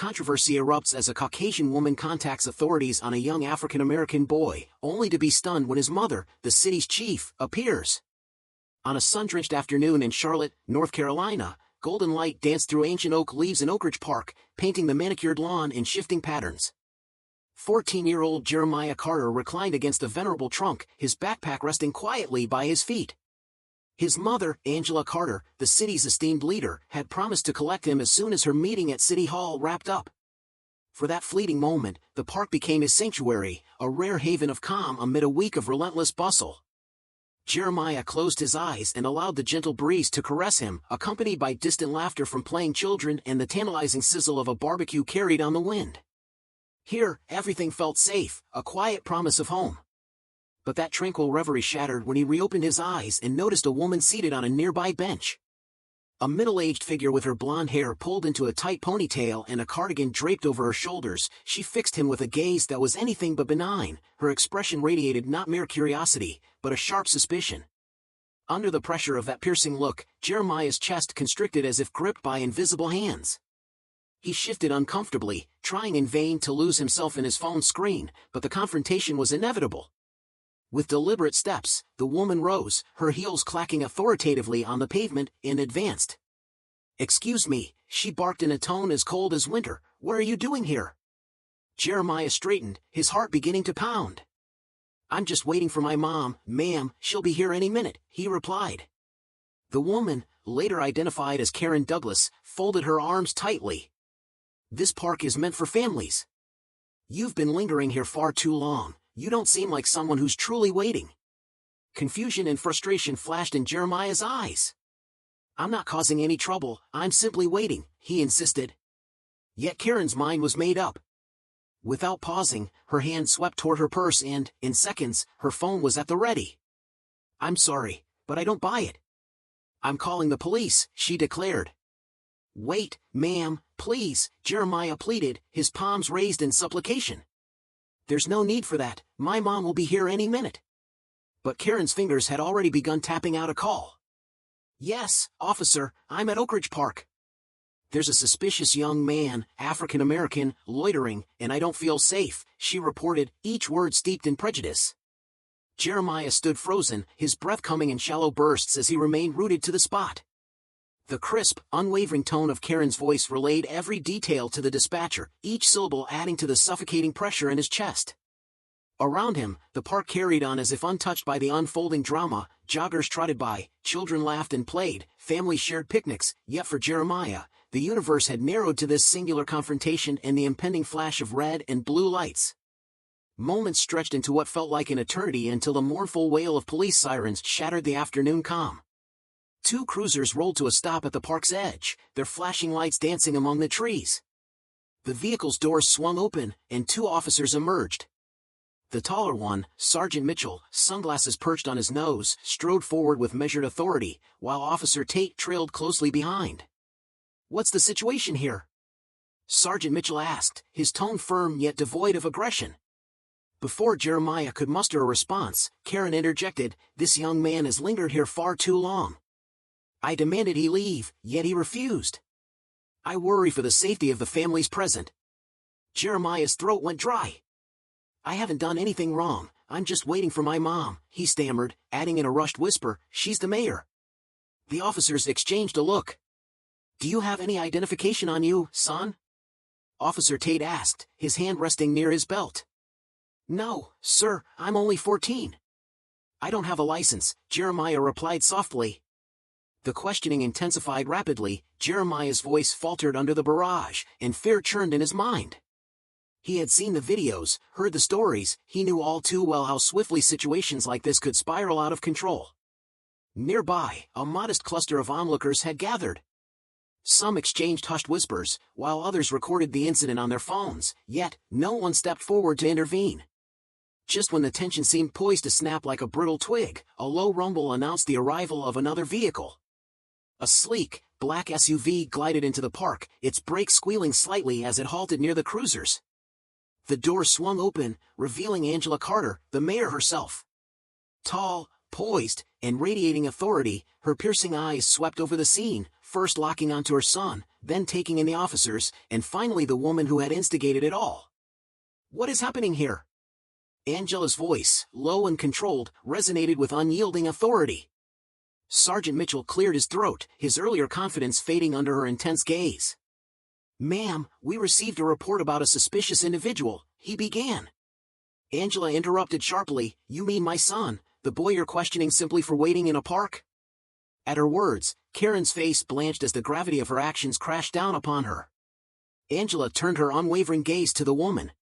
controversy erupts as a Caucasian woman contacts authorities on a young African-American boy, only to be stunned when his mother, the city's chief, appears. On a sun-drenched afternoon in Charlotte, North Carolina, golden light danced through ancient oak leaves in Oak Ridge Park, painting the manicured lawn in shifting patterns. 14-year-old Jeremiah Carter reclined against a venerable trunk, his backpack resting quietly by his feet. His mother, Angela Carter, the city's esteemed leader, had promised to collect him as soon as her meeting at City Hall wrapped up. For that fleeting moment, the park became his sanctuary, a rare haven of calm amid a week of relentless bustle. Jeremiah closed his eyes and allowed the gentle breeze to caress him, accompanied by distant laughter from playing children and the tantalizing sizzle of a barbecue carried on the wind. Here, everything felt safe, a quiet promise of home. But that tranquil reverie shattered when he reopened his eyes and noticed a woman seated on a nearby bench. A middle-aged figure with her blonde hair pulled into a tight ponytail and a cardigan draped over her shoulders, she fixed him with a gaze that was anything but benign. Her expression radiated not mere curiosity, but a sharp suspicion. Under the pressure of that piercing look, Jeremiah's chest constricted as if gripped by invisible hands. He shifted uncomfortably, trying in vain to lose himself in his phone screen, but the confrontation was inevitable. With deliberate steps, the woman rose, her heels clacking authoritatively on the pavement, and advanced. "Excuse me," she barked in a tone as cold as winter, "what are you doing here?" Jeremiah straightened, his heart beginning to pound. "I'm just waiting for my mom, ma'am, she'll be here any minute," he replied. The woman, later identified as Karen Douglas, folded her arms tightly. "This park is meant for families. You've been lingering here far too long. You don't seem like someone who's truly waiting." Confusion and frustration flashed in Jeremiah's eyes. "I'm not causing any trouble, I'm simply waiting," he insisted. Yet Karen's mind was made up. Without pausing, her hand swept toward her purse and, in seconds, her phone was at the ready. "I'm sorry, but I don't buy it. I'm calling the police," she declared. "Wait, ma'am, please," Jeremiah pleaded, his palms raised in supplication. "There's no need for that, my mom will be here any minute." But Karen's fingers had already begun tapping out a call. "Yes, officer, I'm at Oak Ridge Park. There's a suspicious young man, African-American, loitering, and I don't feel safe," she reported, each word steeped in prejudice. Jeremiah stood frozen, his breath coming in shallow bursts as he remained rooted to the spot. The crisp, unwavering tone of Karen's voice relayed every detail to the dispatcher, each syllable adding to the suffocating pressure in his chest. Around him, the park carried on as if untouched by the unfolding drama. Joggers trotted by, children laughed and played, families shared picnics, yet for Jeremiah, the universe had narrowed to this singular confrontation and the impending flash of red and blue lights. Moments stretched into what felt like an eternity until the mournful wail of police sirens shattered the afternoon calm. Two cruisers rolled to a stop at the park's edge, their flashing lights dancing among the trees. The vehicle's doors swung open, and two officers emerged. The taller one, Sergeant Mitchell, sunglasses perched on his nose, strode forward with measured authority, while Officer Tate trailed closely behind. "What's the situation here?" Sergeant Mitchell asked, his tone firm yet devoid of aggression. Before Jeremiah could muster a response, Karen interjected, "This young man has lingered here far too long. I demanded he leave, yet he refused. I worry for the safety of the families present." Jeremiah's throat went dry. "I haven't done anything wrong, I'm just waiting for my mom," he stammered, adding in a rushed whisper, "She's the mayor." The officers exchanged a look. "Do you have any identification on you, son?" Officer Tate asked, his hand resting near his belt. "No, sir, I'm only 14. I don't have a license," Jeremiah replied softly. The questioning intensified rapidly, Jeremiah's voice faltered under the barrage, and fear churned in his mind. He had seen the videos, heard the stories, he knew all too well how swiftly situations like this could spiral out of control. Nearby, a modest cluster of onlookers had gathered. Some exchanged hushed whispers, while others recorded the incident on their phones, yet no one stepped forward to intervene. Just when the tension seemed poised to snap like a brittle twig, a low rumble announced the arrival of another vehicle. A sleek, black SUV glided into the park, its brakes squealing slightly as it halted near the cruisers. The door swung open, revealing Angela Carter, the mayor herself. Tall, Poised, and radiating authority, her piercing eyes swept over the scene, first locking onto her son, then taking in the officers, and finally the woman who had instigated it all. "What is happening here?" Angela's voice, low and controlled, resonated with unyielding authority. Sergeant Mitchell cleared his throat, his earlier confidence fading under her intense gaze. "Ma'am, we received a report about a suspicious individual," he began. Angela interrupted sharply, "You mean my son, the boy you're questioning simply for waiting in a park?" At her words, Karen's face blanched as the gravity of her actions crashed down upon her. Angela turned her unwavering gaze to the woman.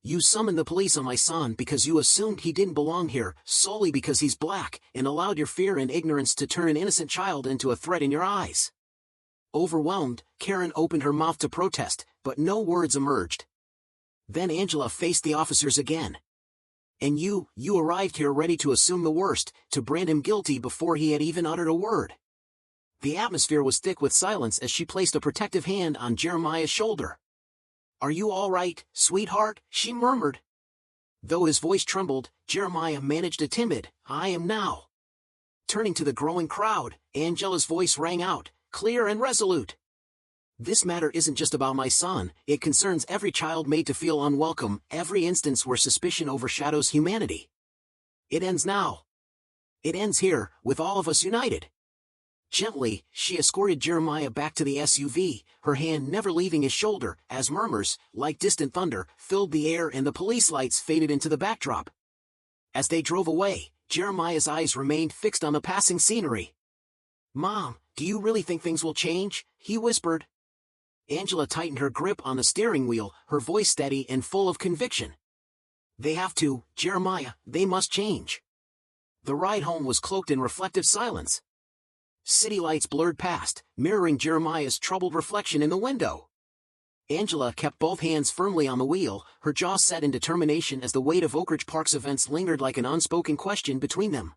"You summoned the police on my son because you assumed he didn't belong here, solely because he's black, and allowed your fear and ignorance to turn an innocent child into a threat in your eyes." Overwhelmed, Karen opened her mouth to protest, but no words emerged. Then Angela faced the officers again. "And you arrived here ready to assume the worst, to brand him guilty before he had even uttered a word." The atmosphere was thick with silence as she placed a protective hand on Jeremiah's shoulder. "Are you all right, sweetheart?" she murmured. Though his voice trembled, Jeremiah managed a timid, "I am now." Turning to the growing crowd, Angela's voice rang out, clear and resolute. "This matter isn't just about my son, it concerns every child made to feel unwelcome, every instance where suspicion overshadows humanity. It ends now. It ends here, with all of us united." Gently, she escorted Jeremiah back to the SUV, her hand never leaving his shoulder, as murmurs, like distant thunder, filled the air and the police lights faded into the backdrop. As they drove away, Jeremiah's eyes remained fixed on the passing scenery. "Mom, do you really think things will change?" he whispered. Angela tightened her grip on the steering wheel, her voice steady and full of conviction. "They have to, Jeremiah, they must change." The ride home was cloaked in reflective silence. City lights blurred past, mirroring Jeremiah's troubled reflection in the window. Angela kept both hands firmly on the wheel, her jaw set in determination as the weight of Oak Ridge Park's events lingered like an unspoken question between them.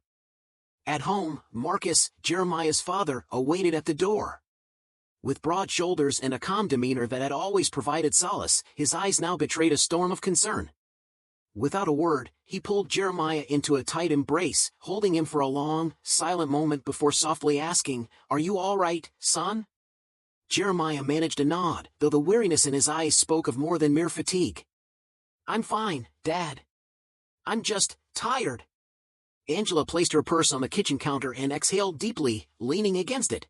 At home, Marcus, Jeremiah's father, awaited at the door. With broad shoulders and a calm demeanor that had always provided solace, his eyes now betrayed a storm of concern. Without a word, he pulled Jeremiah into a tight embrace, holding him for a long, silent moment before softly asking, "Are you all right, son?" Jeremiah managed a nod, though the weariness in his eyes spoke of more than mere fatigue. "I'm fine, Dad. I'm just tired." Angela placed her purse on the kitchen counter and exhaled deeply, leaning against it.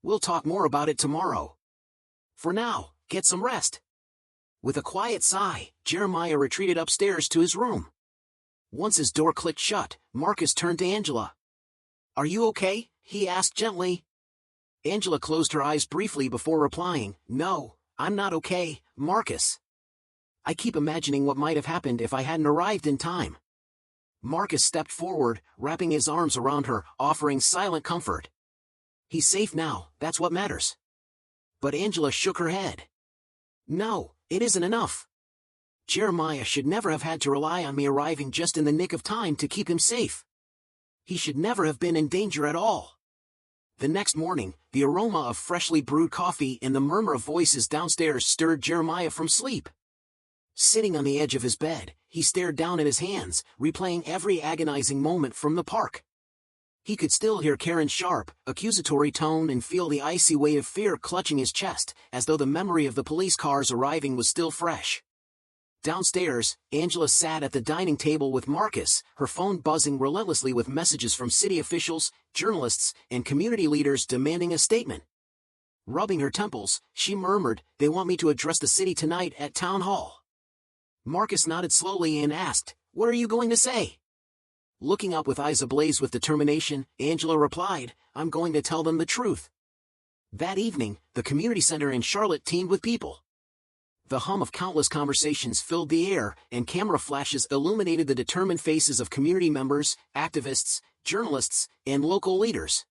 "We'll talk more about it tomorrow. For now, get some rest." With a quiet sigh, Jeremiah retreated upstairs to his room. Once his door clicked shut, Marcus turned to Angela. "Are you okay?" he asked gently. Angela closed her eyes briefly before replying, "No, I'm not okay, Marcus. I keep imagining what might have happened if I hadn't arrived in time." Marcus stepped forward, wrapping his arms around her, offering silent comfort. "He's safe now, that's what matters." But Angela shook her head. "No, it isn't enough. Jeremiah should never have had to rely on me arriving just in the nick of time to keep him safe. He should never have been in danger at all." The next morning, the aroma of freshly brewed coffee and the murmur of voices downstairs stirred Jeremiah from sleep. Sitting on the edge of his bed, he stared down at his hands, replaying every agonizing moment from the park. He could still hear Karen's sharp, accusatory tone and feel the icy weight of fear clutching his chest, as though the memory of the police cars arriving was still fresh. Downstairs, Angela sat at the dining table with Marcus, her phone buzzing relentlessly with messages from city officials, journalists, and community leaders demanding a statement. Rubbing her temples, she murmured, "They want me to address the city tonight at Town Hall." Marcus nodded slowly and asked, "What are you going to say?" Looking up with eyes ablaze with determination, Angela replied, "I'm going to tell them the truth." That evening, the community center in Charlotte teemed with people. The hum of countless conversations filled the air, and camera flashes illuminated the determined faces of community members, activists, journalists, and local leaders.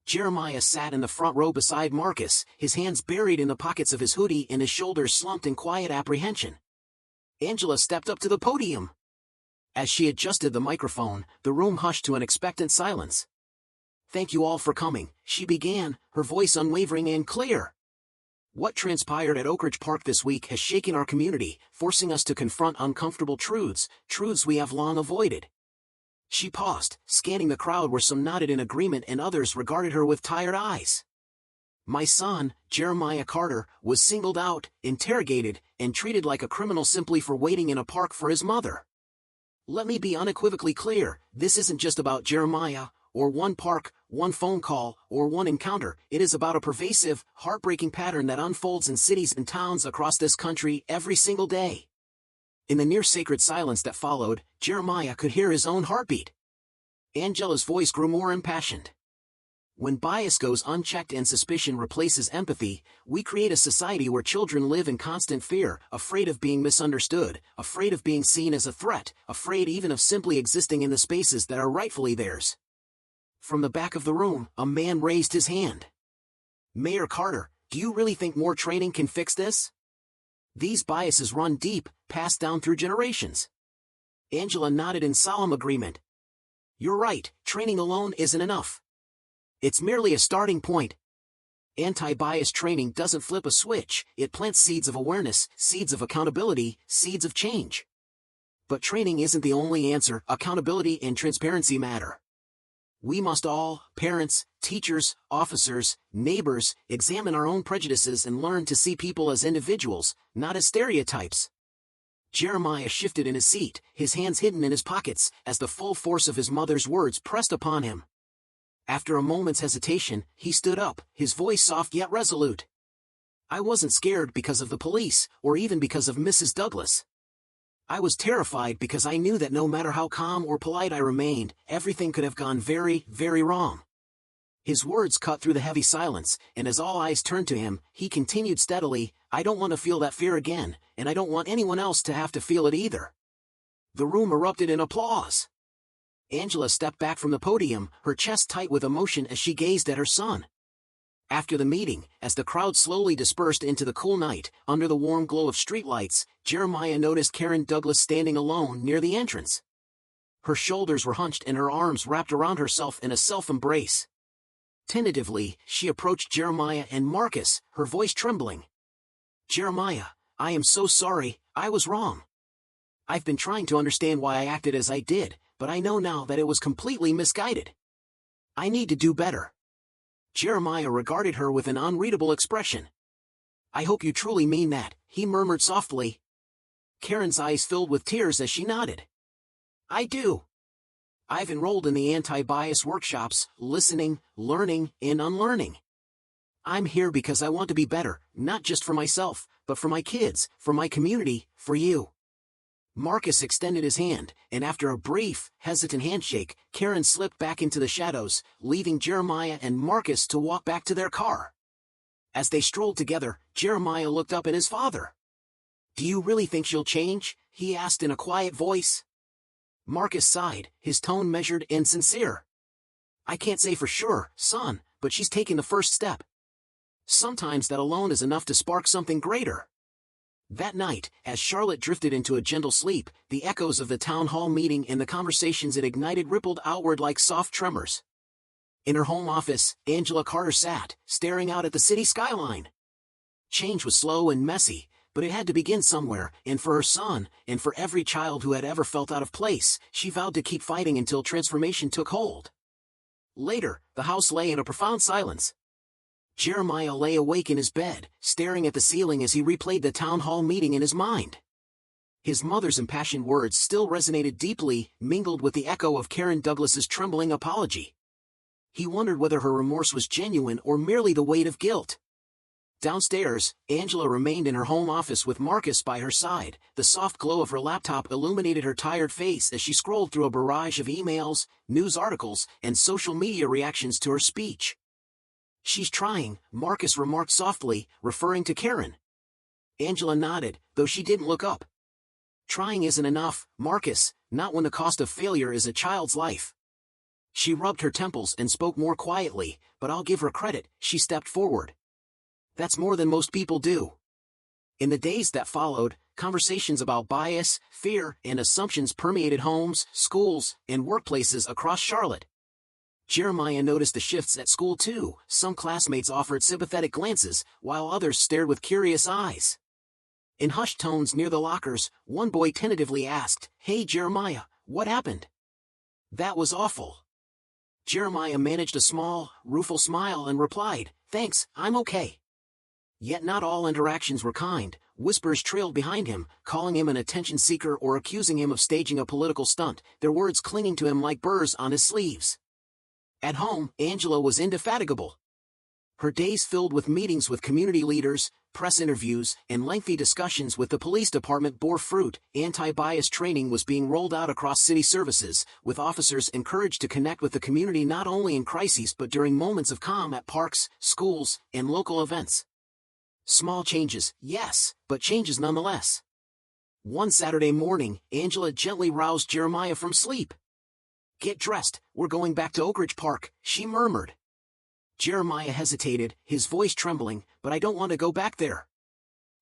Jeremiah sat in the front row beside Marcus, his hands buried in the pockets of his hoodie and his shoulders slumped in quiet apprehension. Angela stepped up to the podium. As she adjusted the microphone, the room hushed to an expectant silence. "Thank you all for coming," she began, her voice unwavering and clear. "What transpired at Oak Ridge Park this week has shaken our community, forcing us to confront uncomfortable truths we have long avoided. She paused, scanning the crowd where some nodded in agreement and others regarded her with tired eyes. My son, Jeremiah Carter, was singled out, interrogated, and treated like a criminal simply for waiting in a park for his mother. Let me be unequivocally clear, this isn't just about Jeremiah, or one park, one phone call, or one encounter. It is about a pervasive, heartbreaking pattern that unfolds in cities and towns across this country every single day. In the near-sacred silence that followed, Jeremiah could hear his own heartbeat. Angela's voice grew more impassioned. When bias goes unchecked and suspicion replaces empathy, we create a society where children live in constant fear, afraid of being misunderstood, afraid of being seen as a threat, afraid even of simply existing in the spaces that are rightfully theirs. From the back of the room, a man raised his hand. Mayor Carter, do you really think more training can fix this? These biases run deep, passed down through generations. Angela nodded in solemn agreement. You're right, training alone isn't enough. It's merely a starting point. Anti-bias training doesn't flip a switch, it plants seeds of awareness, seeds of accountability, seeds of change. But training isn't the only answer. Accountability and transparency matter. We must all, parents, teachers, officers, neighbors, examine our own prejudices and learn to see people as individuals, not as stereotypes. Jeremiah shifted in his seat, his hands hidden in his pockets, as the full force of his mother's words pressed upon him. After a moment's hesitation, he stood up, his voice soft yet resolute. I wasn't scared because of the police, or even because of Mrs. Douglas. I was terrified because I knew that no matter how calm or polite I remained, everything could have gone very, very wrong. His words cut through the heavy silence, and as all eyes turned to him, he continued steadily, I don't want to feel that fear again, and I don't want anyone else to have to feel it either. The room erupted in applause. Angela stepped back from the podium, her chest tight with emotion as she gazed at her son. After the meeting, as the crowd slowly dispersed into the cool night, under the warm glow of streetlights, Jeremiah noticed Karen Douglas standing alone near the entrance. Her shoulders were hunched and her arms wrapped around herself in a self-embrace. Tentatively, she approached Jeremiah and Marcus, her voice trembling. Jeremiah, I am so sorry, I was wrong. I've been trying to understand why I acted as I did, but I know now that it was completely misguided. I need to do better. Jeremiah regarded her with an unreadable expression. I hope you truly mean that, he murmured softly. Karen's eyes filled with tears as she nodded. I do. I've enrolled in the anti-bias workshops, listening, learning, and unlearning. I'm here because I want to be better, not just for myself, but for my kids, for my community, for you. Marcus extended his hand, and after a brief, hesitant handshake, Karen slipped back into the shadows, leaving Jeremiah and Marcus to walk back to their car. As they strolled together, Jeremiah looked up at his father. Do you really think she'll change? He asked in a quiet voice. Marcus sighed, his tone measured and sincere. I can't say for sure, son, but she's taking the first step. Sometimes that alone is enough to spark something greater. That night, as Charlotte drifted into a gentle sleep, the echoes of the town hall meeting and the conversations it ignited rippled outward like soft tremors. In her home office, Angela Carter sat, staring out at the city skyline. Change was slow and messy, but it had to begin somewhere, and for her son, and for every child who had ever felt out of place, she vowed to keep fighting until transformation took hold. Later, the house lay in a profound silence. Jeremiah lay awake in his bed, staring at the ceiling as he replayed the town hall meeting in his mind. His mother's impassioned words still resonated deeply, mingled with the echo of Karen Douglas's trembling apology. He wondered whether her remorse was genuine or merely the weight of guilt. Downstairs, Angela remained in her home office with Marcus by her side. The soft glow of her laptop illuminated her tired face as she scrolled through a barrage of emails, news articles, and social media reactions to her speech. She's trying, Marcus remarked softly, referring to Karen. Angela nodded, though she didn't look up. Trying isn't enough, Marcus, not when the cost of failure is a child's life. She rubbed her temples and spoke more quietly, but I'll give her credit, she stepped forward. That's more than most people do. In the days that followed, conversations about bias, fear, and assumptions permeated homes, schools, and workplaces across Charlotte. Jeremiah noticed the shifts at school too. Some classmates offered sympathetic glances, while others stared with curious eyes. In hushed tones near the lockers, one boy tentatively asked, Hey Jeremiah, what happened? That was awful. Jeremiah managed a small, rueful smile and replied, "Thanks, I'm okay." Yet not all interactions were kind. Whispers trailed behind him, calling him an attention seeker or accusing him of staging a political stunt, their words clinging to him like burrs on his sleeves. At home, Angela was indefatigable. Her days filled with meetings with community leaders, press interviews, and lengthy discussions with the police department bore fruit. Anti-bias training was being rolled out across city services, with officers encouraged to connect with the community not only in crises but during moments of calm at parks, schools, and local events. Small changes, yes, but changes nonetheless. One Saturday morning, Angela gently roused Jeremiah from sleep. "Get dressed, we're going back to Oak Ridge Park," she murmured. Jeremiah hesitated, his voice trembling, "But I don't want to go back there."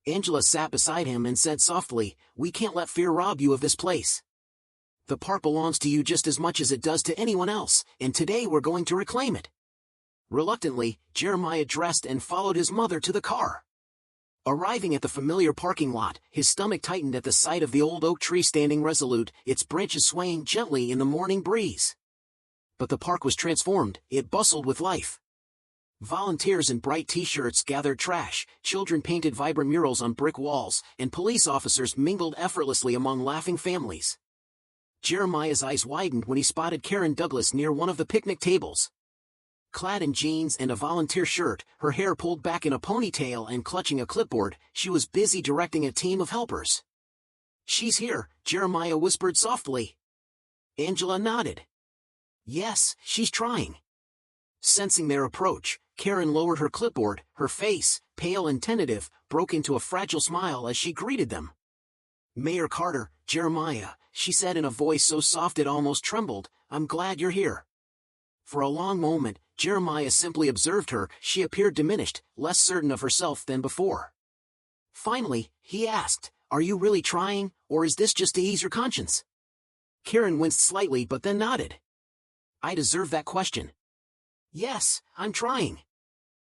Angela sat beside him and said softly, "We can't let fear rob you of this place. The park belongs to you just as much as it does to anyone else, and today we're going to reclaim it." Reluctantly, Jeremiah dressed and followed his mother to the car. Arriving at the familiar parking lot, his stomach tightened at the sight of the old oak tree standing resolute, its branches swaying gently in the morning breeze. But the park was transformed, it bustled with life. Volunteers in bright t-shirts gathered trash, children painted vibrant murals on brick walls, and police officers mingled effortlessly among laughing families. Jeremiah's eyes widened when he spotted Karen Douglas near one of the picnic tables. Clad in jeans and a volunteer shirt, her hair pulled back in a ponytail and clutching a clipboard, she was busy directing a team of helpers. "She's here," Jeremiah whispered softly. Angela nodded. "Yes, she's trying." Sensing their approach, Karen lowered her clipboard, her face, pale and tentative, broke into a fragile smile as she greeted them. "Mayor Carter, Jeremiah," she said in a voice so soft it almost trembled, "I'm glad you're here." For a long moment, Jeremiah simply observed her. She appeared diminished, less certain of herself than before. Finally, he asked, "Are you really trying, or is this just to ease your conscience?" Karen winced slightly but then nodded. "I deserve that question. Yes, I'm trying.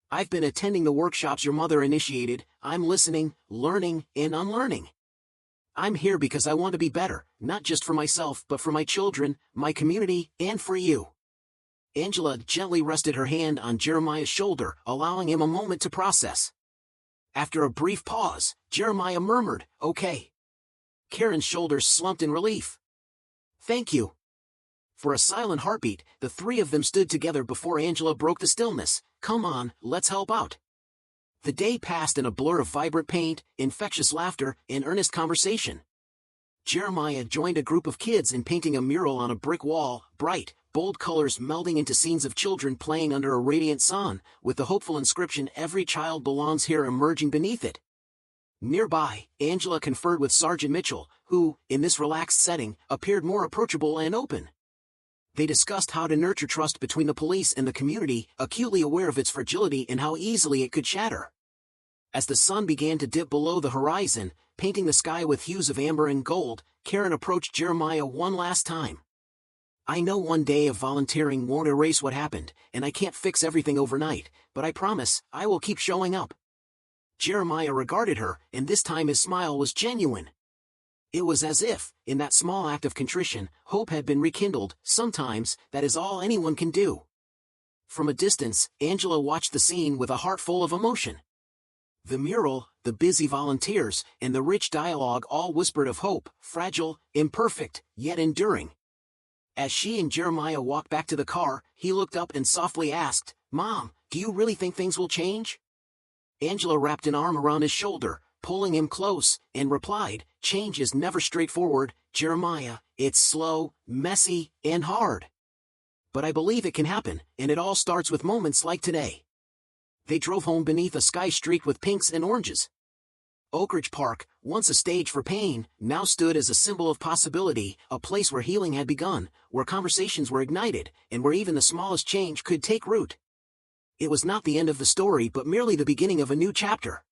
I've been attending the workshops your mother initiated. I'm listening, learning, and unlearning. I'm here because I want to be better, not just for myself but for my children, my community, and for you." Angela gently rested her hand on Jeremiah's shoulder, allowing him a moment to process. After a brief pause, Jeremiah murmured, "Okay." Karen's shoulders slumped in relief. "Thank you." For a silent heartbeat, the three of them stood together before Angela broke the stillness. "Come on, let's help out." The day passed in a blur of vibrant paint, infectious laughter, and earnest conversation. Jeremiah joined a group of kids in painting a mural on a brick wall, bright, bold colors melding into scenes of children playing under a radiant sun, with the hopeful inscription "Every child belongs here" emerging beneath it. Nearby, Angela conferred with Sergeant Mitchell, who, in this relaxed setting, appeared more approachable and open. They discussed how to nurture trust between the police and the community, acutely aware of its fragility and how easily it could shatter. As the sun began to dip below the horizon, painting the sky with hues of amber and gold, Karen approached Jeremiah one last time. "I know one day of volunteering won't erase what happened, and I can't fix everything overnight, but I promise, I will keep showing up." Jeremiah regarded her, and this time his smile was genuine. It was as if, in that small act of contrition, hope had been rekindled. Sometimes, that is all anyone can do. From a distance, Angela watched the scene with a heart full of emotion. The mural, the busy volunteers, and the rich dialogue all whispered of hope, fragile, imperfect, yet enduring. As she and Jeremiah walked back to the car, he looked up and softly asked, "Mom, do you really think things will change?" Angela wrapped an arm around his shoulder, pulling him close, and replied, "Change is never straightforward, Jeremiah. It's slow, messy, and hard. But I believe it can happen, and it all starts with moments like today." They drove home beneath a sky streaked with pinks and oranges. Oak Ridge Park, once a stage for pain, now stood as a symbol of possibility, a place where healing had begun, where conversations were ignited, and where even the smallest change could take root. It was not the end of the story but merely the beginning of a new chapter.